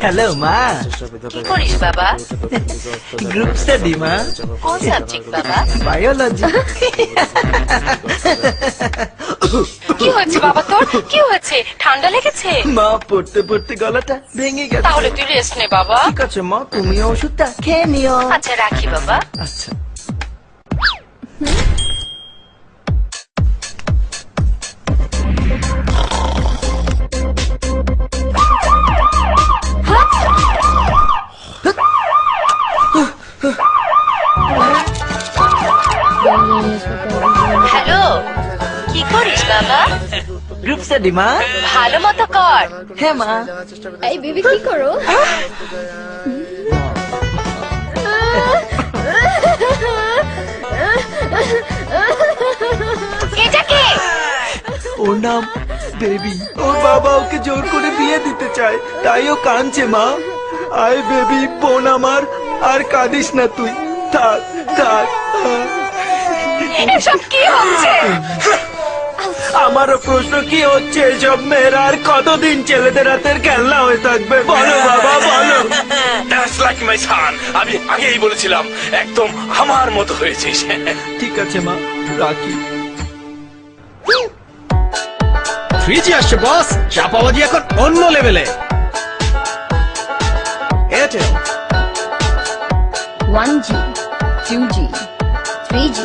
Hello মা, কি করিস বাবা? গ্রুপ স্টাডি মা। কোন সাবজেক্ট বাবা? বায়োলজি। কি হয়েছে বাবা তোর? কি হয়েছে? ঠান্ডা লেগেছে? মা পড়তে পড়তে গলাটা ভেঙে গেছে। তাহলে তুই রেস্ট নে বাবা। ঠিক আছে মা, তুমিও ওষুধটা খেয়ে নিও। আচ্ছা রাখি বাবা। আচ্ছা। হ্যালো, কি করিস বাবা? গ্রুপ স্টাডি মা। ভালো মতো কর। হ্যাঁ মা। এই বেবি কি করো? এটা কে? ওর নাম বেবি। ওর বাবা ওকে জোর করে বিয়ে দিতে চায়, তাই ও কাঁদছে মা। আয় বেবি, বোন আমার, আর কাঁদিস না তুই। থাক থাক। এসব কি হচ্ছে? আমারও প্রশ্ন, কি হচ্ছে এসব? মেয়েরা আর কতদিন ছেলেদের হাতের খেলনা হয়ে থাকবে? বলো বাবা বলো। That's like my son. আমি আগেই বলেছিলাম একদম আমার মতো হয়েছিস। ঠিক আছে মা, রাখি। 3G আসছে বস, চাপাবাজি এখন অন্য লেভেলে। Airtel 1G, 2G, 3G,